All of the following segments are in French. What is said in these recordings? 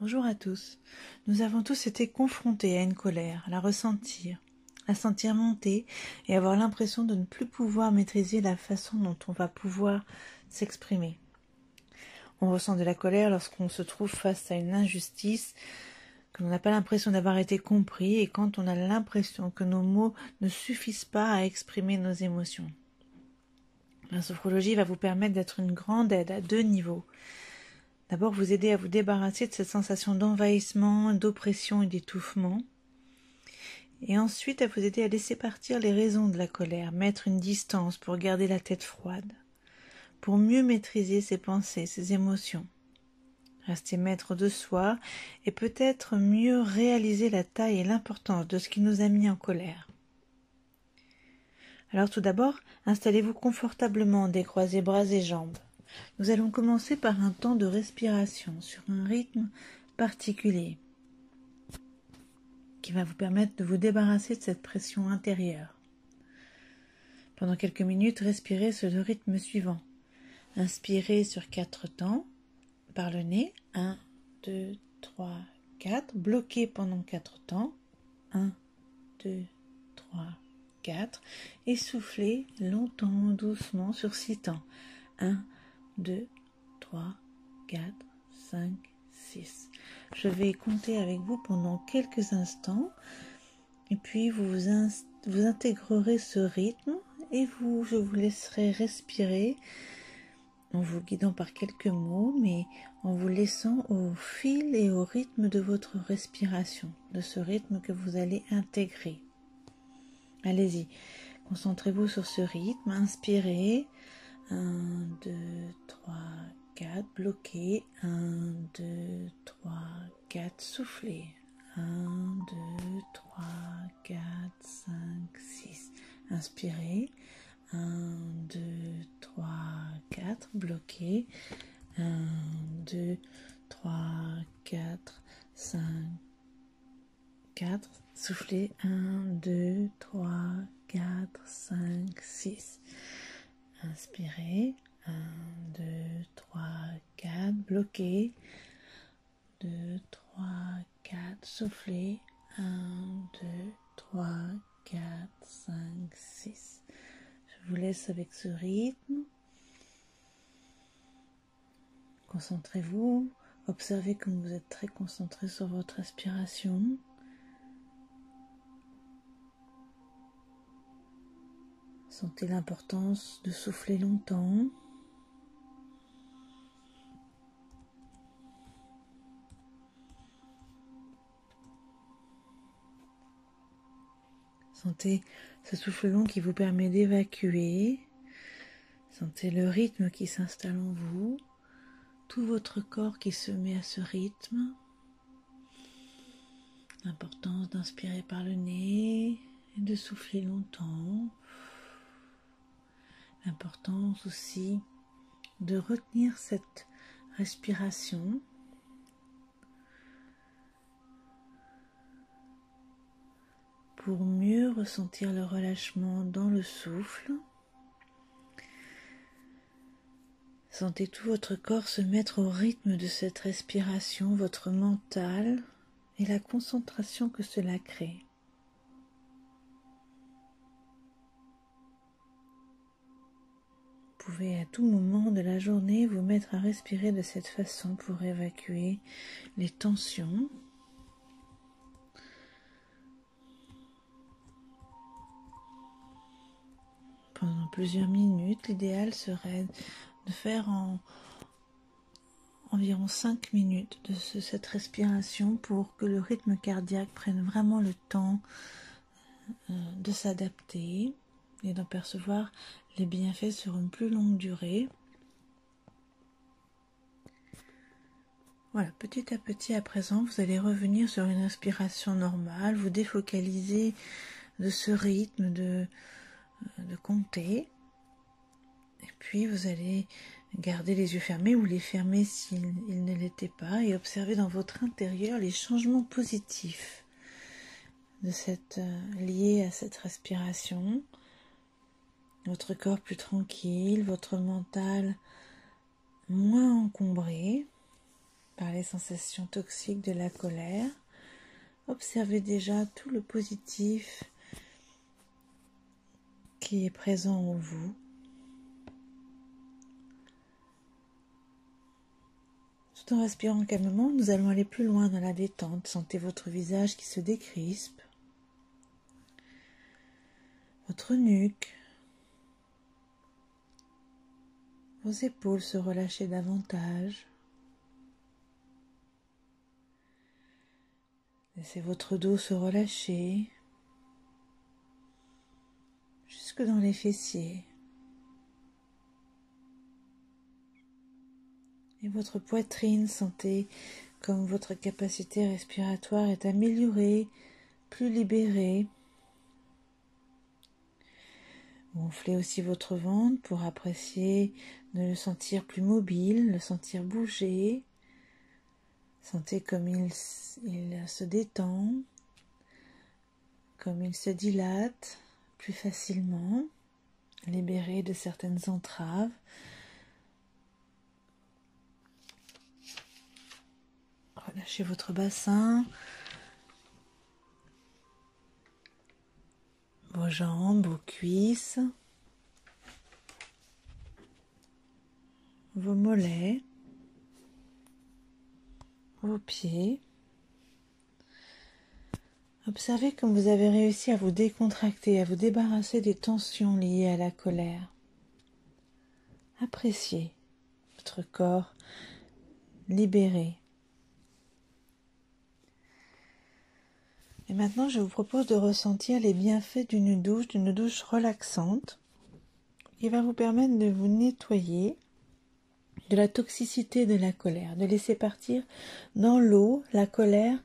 Bonjour à tous. Nous avons tous été confrontés à une colère, à la ressentir, la sentir monter et avoir l'impression de ne plus pouvoir maîtriser la façon dont on va pouvoir s'exprimer. On ressent de la colère lorsqu'on se trouve face à une injustice, que l'on n'a pas l'impression d'avoir été compris et quand on a l'impression que nos mots ne suffisent pas à exprimer nos émotions. La sophrologie va vous permettre d'être une grande aide à 2 niveaux. D'abord, vous aider à vous débarrasser de cette sensation d'envahissement, d'oppression et d'étouffement. Et ensuite, à vous aider à laisser partir les raisons de la colère, mettre une distance pour garder la tête froide, pour mieux maîtriser ses pensées, ses émotions. Rester maître de soi et peut-être mieux réaliser la taille et l'importance de ce qui nous a mis en colère. Alors tout d'abord, installez-vous confortablement, décroisez bras et jambes. Nous allons commencer par un temps de respiration sur un rythme particulier qui va vous permettre de vous débarrasser de cette pression intérieure. Pendant quelques minutes, respirez sur le rythme suivant. Inspirez sur 4 temps par le nez. 1, 2, 3, 4. Bloquez pendant 4 temps. 1, 2, 3, 4. Et soufflez longtemps, doucement sur 6 temps. 1, 2, 3, 4, 5, 6. Je vais compter avec vous pendant quelques instants et puis vous intégrerez ce rythme et je vous laisserai respirer en vous guidant par quelques mots, mais en vous laissant au fil et au rythme de votre respiration, de ce rythme que vous allez intégrer. Allez-y, concentrez-vous sur ce rythme, inspirez. 1, 2, 3, 4, bloquez. 1, 2, 3, 4, soufflez. 1, 2, 3, 4, 5, 6. Inspirez. 1, 2, 3, 4, bloquez. 1, 2, 3, 4, 5, 4. Soufflez. 1, 2, 3, 4, 5, 6. Inspirez, 1, 2, 3, 4, bloquez, 2, 3, 4, soufflez, 1, 2, 3, 4, 5, 6. Je vous laisse avec ce rythme. Concentrez-vous, observez comme vous êtes très concentré sur votre respiration. Sentez l'importance de souffler longtemps. Sentez ce souffle long qui vous permet d'évacuer. Sentez le rythme qui s'installe en vous. Tout votre corps qui se met à ce rythme. L'importance d'inspirer par le nez et de souffler longtemps. L'importance aussi de retenir cette respiration pour mieux ressentir le relâchement dans le souffle. Sentez tout votre corps se mettre au rythme de cette respiration, votre mental et la concentration que cela crée. Vous pouvez à tout moment de la journée vous mettre à respirer de cette façon pour évacuer les tensions. Pendant plusieurs minutes, l'idéal serait de faire environ 5 minutes de cette respiration pour que le rythme cardiaque prenne vraiment le temps de s'adapter et d'en percevoir les bienfaits sur une plus longue durée. Voilà, petit à petit à présent, vous allez revenir sur une respiration normale, vous défocaliser de ce rythme de compter. Et puis vous allez garder les yeux fermés ou les fermer s'ils ne l'étaient pas et observer dans votre intérieur les changements positifs liés à cette respiration. Votre corps plus tranquille, votre mental moins encombré. par les sensations toxiques de la colère. Observez déjà tout le positif qui est présent en vous. Tout en respirant calmement, nous allons aller plus loin dans la détente. Sentez votre visage qui se décrispe, votre nuque, vos épaules se relâcher davantage. Laissez votre dos se relâcher jusque dans les fessiers. Et votre poitrine, sentez comme votre capacité respiratoire est améliorée, plus libérée. Gonflez aussi votre ventre pour apprécier de le sentir plus mobile, le sentir bouger. Sentez comme il se détend, comme il se dilate plus facilement, libéré de certaines entraves. Relâchez votre bassin, vos jambes, vos cuisses, vos mollets, vos pieds. Observez comme vous avez réussi à vous décontracter, à vous débarrasser des tensions liées à la colère. Appréciez votre corps libéré. Et maintenant, je vous propose de ressentir les bienfaits d'une douche relaxante, qui va vous permettre de vous nettoyer de la toxicité de la colère, de laisser partir dans l'eau la colère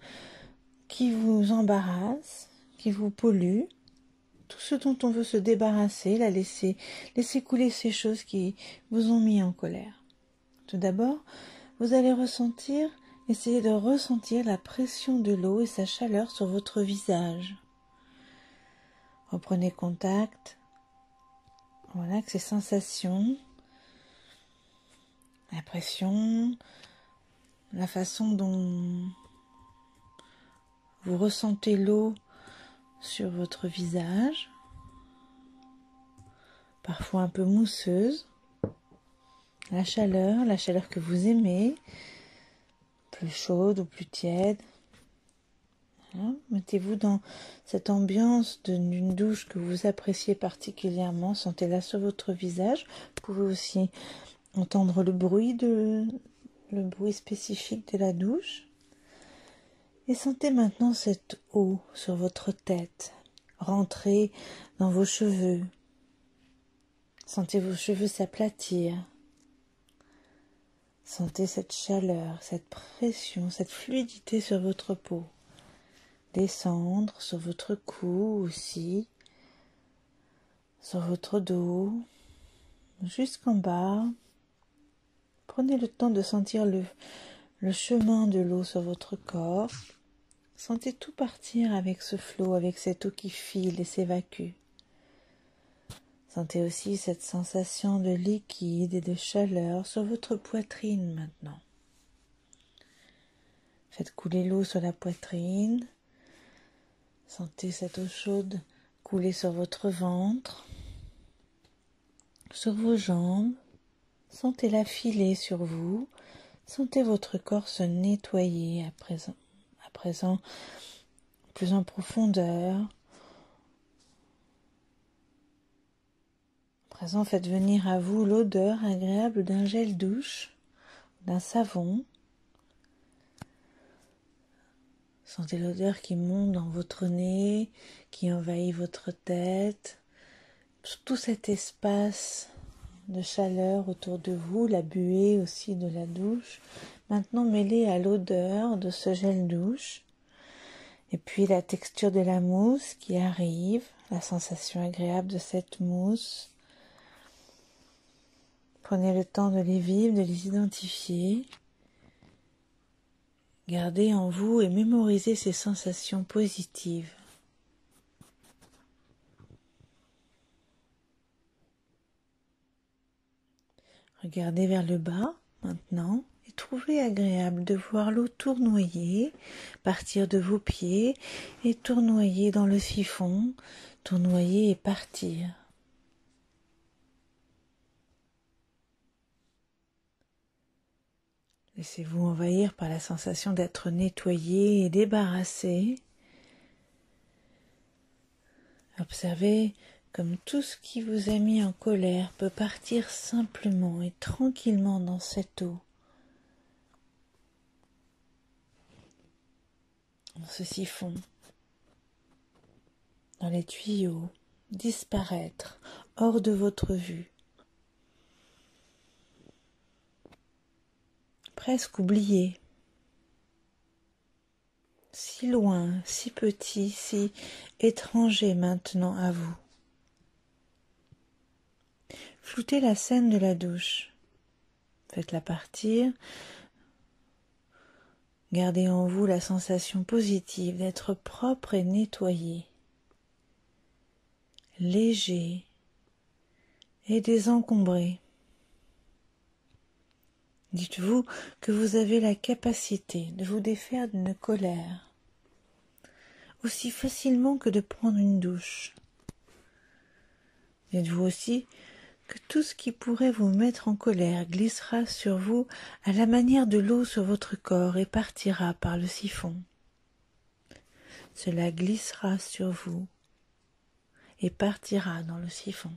qui vous embarrasse, qui vous pollue, tout ce dont on veut se débarrasser, laisser couler ces choses qui vous ont mis en colère. Tout d'abord, vous allez essayez de ressentir la pression de l'eau et sa chaleur sur votre visage. Reprenez contact, voilà, avec ces sensations, la pression, la façon dont vous ressentez l'eau sur votre visage, parfois un peu mousseuse, la chaleur que vous aimez, plus chaude ou plus tiède. Voilà. Mettez-vous dans cette ambiance d'une douche que vous appréciez particulièrement, sentez-la sur votre visage. Vous pouvez aussi entendre le bruit spécifique de la douche. Et sentez maintenant cette eau sur votre tête, rentrer dans vos cheveux. Sentez vos cheveux s'aplatir. Sentez cette chaleur, cette pression, cette fluidité sur votre peau. Descendre sur votre cou aussi, sur votre dos, jusqu'en bas. Prenez le temps de sentir le chemin de l'eau sur votre corps. Sentez tout partir avec ce flot, avec cette eau qui file et s'évacue. Sentez aussi cette sensation de liquide et de chaleur sur votre poitrine maintenant. Faites couler l'eau sur la poitrine. Sentez cette eau chaude couler sur votre ventre, sur vos jambes. Sentez-la filer sur vous. Sentez votre corps se nettoyer à présent plus en profondeur. À présent, faites venir à vous l'odeur agréable d'un gel douche, d'un savon. Sentez l'odeur qui monte dans votre nez, qui envahit votre tête. Tout cet espace de chaleur autour de vous, la buée aussi de la douche. Maintenant, mêlée à l'odeur de ce gel douche. Et puis la texture de la mousse qui arrive, la sensation agréable de cette mousse. Prenez le temps de les vivre, de les identifier. Gardez en vous et mémorisez ces sensations positives. Regardez vers le bas maintenant et trouvez agréable de voir l'eau tournoyer, partir de vos pieds et tournoyer dans le siphon, tournoyer et partir. Laissez-vous envahir par la sensation d'être nettoyé et débarrassé. Observez comme tout ce qui vous a mis en colère peut partir simplement et tranquillement dans cette eau, dans ce siphon, dans les tuyaux, disparaître hors de votre vue. Presque oublié, si loin, si petit, si étranger maintenant à vous. Floutez la scène de la douche, faites-la partir, gardez en vous la sensation positive d'être propre et nettoyé, léger et désencombré. Dites-vous que vous avez la capacité de vous défaire d'une colère, aussi facilement que de prendre une douche. Dites-vous aussi que tout ce qui pourrait vous mettre en colère glissera sur vous à la manière de l'eau sur votre corps et partira par le siphon. Cela glissera sur vous et partira dans le siphon.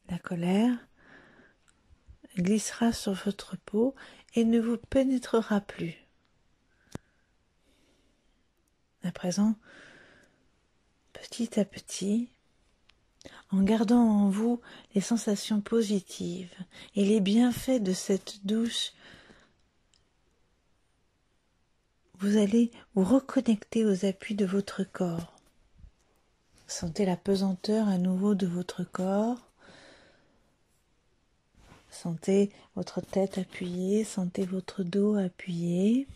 La colère glissera sur votre peau et ne vous pénétrera plus. À présent, petit à petit, en gardant en vous les sensations positives et les bienfaits de cette douche, vous allez vous reconnecter aux appuis de votre corps. Sentez la pesanteur à nouveau de votre corps. Sentez votre tête appuyée, sentez votre dos appuyé.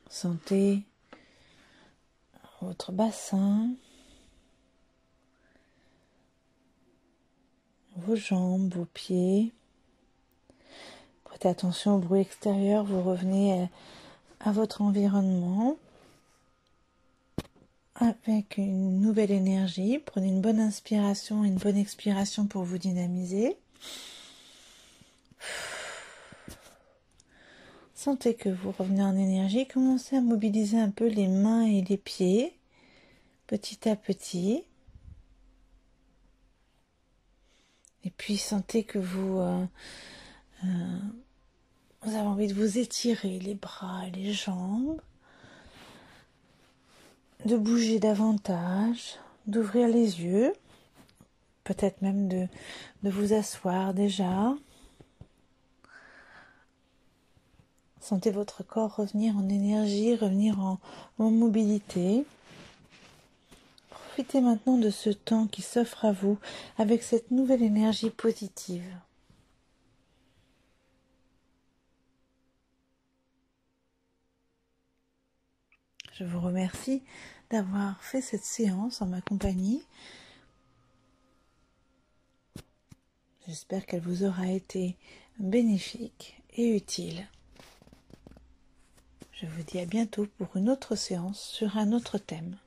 Sentez votre bassin, vos jambes, vos pieds. Prêtez attention au bruit extérieur, vous revenez à votre environnement avec une nouvelle énergie. Prenez une bonne inspiration et une bonne expiration pour vous dynamiser. Sentez que vous revenez en énergie, commencez à mobiliser un peu les mains et les pieds, petit à petit. Et puis sentez que vous avez envie de vous étirer les bras, les jambes, de bouger davantage, d'ouvrir les yeux, peut-être même de vous asseoir déjà. Sentez votre corps revenir en énergie, revenir en mobilité. Profitez maintenant de ce temps qui s'offre à vous avec cette nouvelle énergie positive. Je vous remercie d'avoir fait cette séance en ma compagnie. J'espère qu'elle vous aura été bénéfique et utile. Je vous dis à bientôt pour une autre séance sur un autre thème.